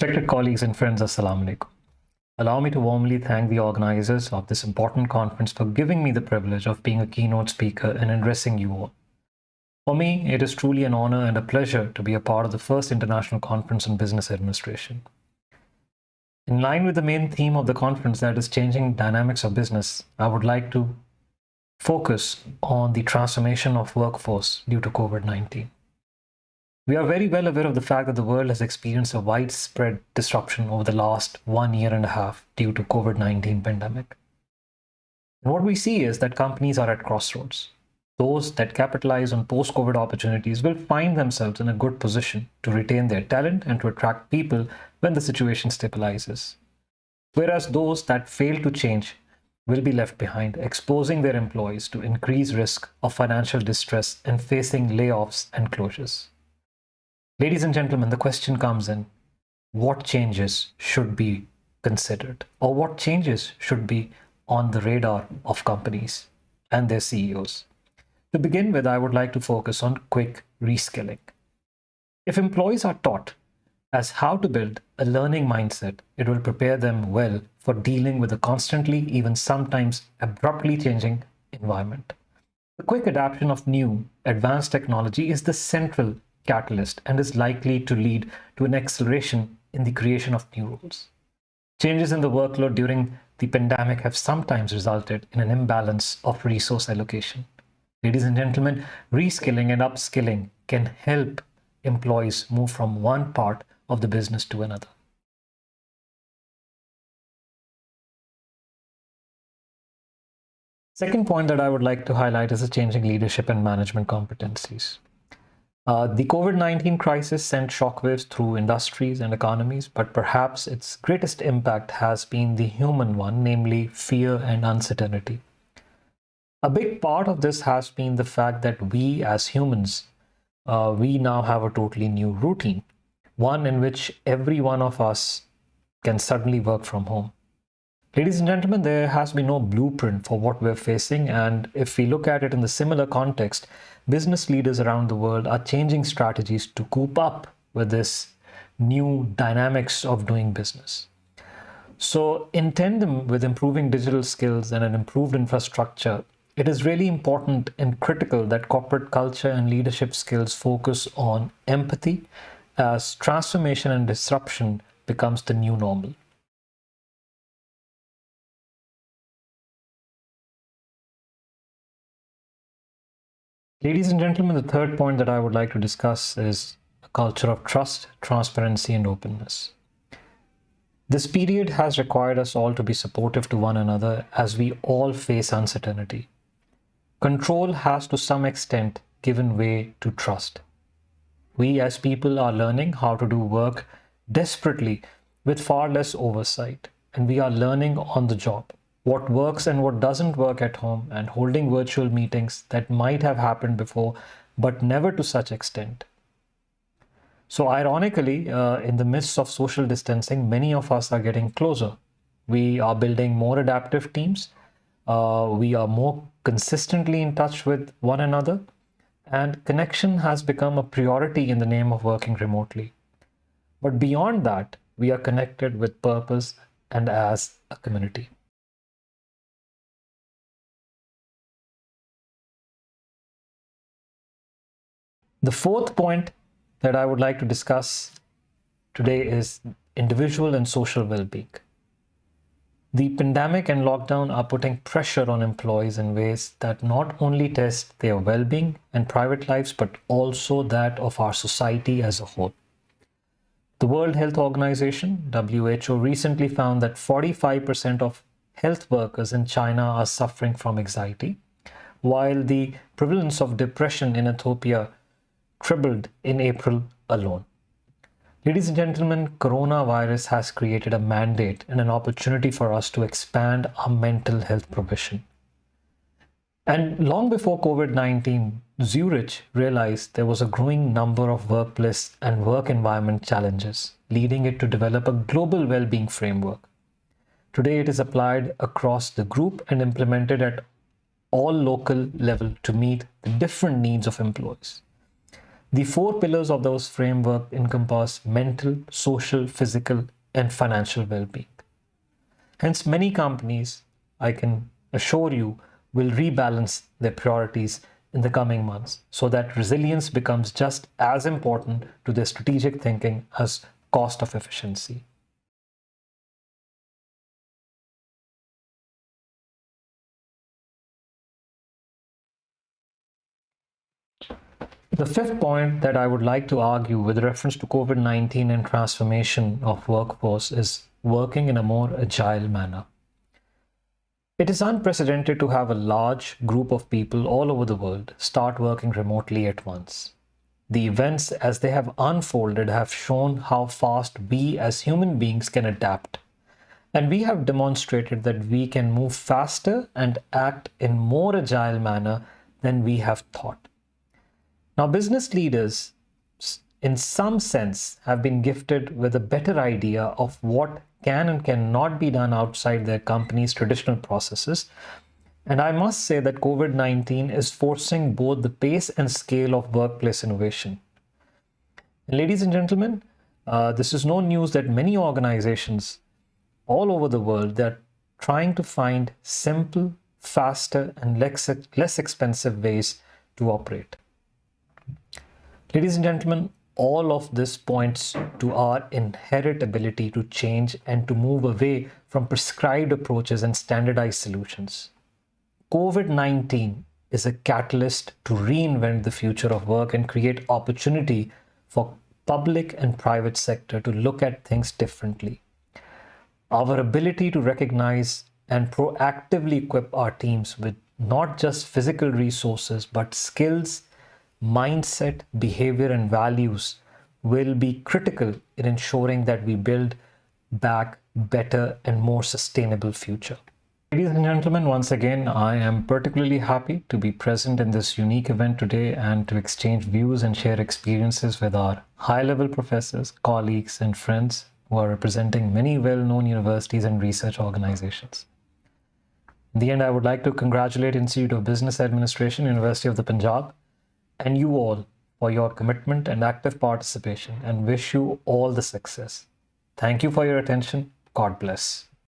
Respected colleagues and friends, Assalamu alaikum. Allow me to warmly thank the organizers of this important conference for giving me the privilege of being a keynote speaker and addressing you all. For me, it is truly an honor and a pleasure to be a part of the first international conference on business administration. In line with the main theme of the conference, that is changing dynamics of business, I would like to focus on the transformation of workforce due to COVID-19. We are very well aware of the fact that the world has experienced a widespread disruption over the last 1.5 years due to COVID-19 pandemic. And what we see is that companies are at crossroads. Those that capitalize on post-COVID opportunities will find themselves in a good position to retain their talent and to attract people when the situation stabilizes. Whereas those that fail to change will be left behind, exposing their employees to increased risk of financial distress and facing layoffs and closures. Ladies and gentlemen, the question comes in, what changes should be considered, or what changes should be on the radar of companies and their CEOs? To begin with, I would like to focus on quick reskilling. If employees are taught as how to build a learning mindset, it will prepare them well for dealing with a constantly, even sometimes abruptly changing environment. The quick adoption of new, advanced technology is the central catalyst and is likely to lead to an acceleration in the creation of new roles. Changes in the workload during the pandemic have sometimes resulted in an imbalance of resource allocation. Ladies and gentlemen, reskilling and upskilling can help employees move from one part of the business to another. Second point that I would like to highlight is the changing leadership and management competencies. The COVID-19 crisis sent shockwaves through industries and economies, but perhaps its greatest impact has been the human one, namely fear and uncertainty. A big part of this has been the fact that we as humans, we now have a totally new routine, one in which every one of us can suddenly work from home. Ladies and gentlemen, there has been no blueprint for what we're facing, and if we look at it in the similar context, business leaders around the world are changing strategies to cope up with this new dynamics of doing business. So in tandem with improving digital skills and an improved infrastructure, it is really important and critical that corporate culture and leadership skills focus on empathy as transformation and disruption becomes the new normal. Ladies and gentlemen, the third point that I would like to discuss is a culture of trust, transparency, and openness. This period has required us all to be supportive to one another as we all face uncertainty. Control has to some extent given way to trust. We as people are learning how to do work desperately with far less oversight, and we are learning on the job what works and what doesn't work at home, and holding virtual meetings that might have happened before, but never to such extent. So ironically, in the midst of social distancing, many of us are getting closer. We are building more adaptive teams. We are more consistently in touch with one another, and connection has become a priority in the name of working remotely. But beyond that, we are connected with purpose and as a community. The fourth point that I would like to discuss today is individual and social well-being. The pandemic and lockdown are putting pressure on employees in ways that not only test their well-being and private lives, but also that of our society as a whole. The World Health Organization, WHO, recently found that 45% of health workers in China are suffering from anxiety, while the prevalence of depression in Ethiopia tripled in April alone. Ladies and gentlemen, coronavirus has created a mandate and an opportunity for us to expand our mental health provision. And long before COVID-19, Zurich realized there was a growing number of workplace and work environment challenges, leading it to develop a global well-being framework. Today, it is applied across the group and implemented at all local level to meet the different needs of employees. The four pillars of those framework encompass mental, social, physical, and financial well-being. Hence, many companies, I can assure you, will rebalance their priorities in the coming months so that resilience becomes just as important to their strategic thinking as cost of efficiency. The fifth point that I would like to argue with reference to COVID-19 and transformation of workforce is working in a more agile manner. It is unprecedented to have a large group of people all over the world start working remotely at once. The events as they have unfolded have shown how fast we as human beings can adapt. And we have demonstrated that we can move faster and act in more agile manner than we have thought. Now, business leaders, in some sense, have been gifted with a better idea of what can and cannot be done outside their company's traditional processes. And I must say that COVID-19 is forcing both the pace and scale of workplace innovation. And ladies and gentlemen, this is no news that many organizations all over the world, they're trying to find simple, faster, and less expensive ways to operate. Ladies and gentlemen, all of this points to our inherent ability to change and to move away from prescribed approaches and standardized solutions. COVID-19 is a catalyst to reinvent the future of work and create opportunity for public and private sector to look at things differently. Our ability to recognize and proactively equip our teams with not just physical resources, but skills, mindset, behavior, and values will be critical in ensuring that we build back better and more sustainable future. Ladies and gentlemen, once again, I am particularly happy to be present in this unique event today and to exchange views and share experiences with our high-level professors, colleagues, and friends who are representing many well-known universities and research organizations. In the end, I would like to congratulate Institute of Business Administration, University of the Punjab, and you all for your commitment and active participation, and wish you all the success. Thank you for your attention. God bless.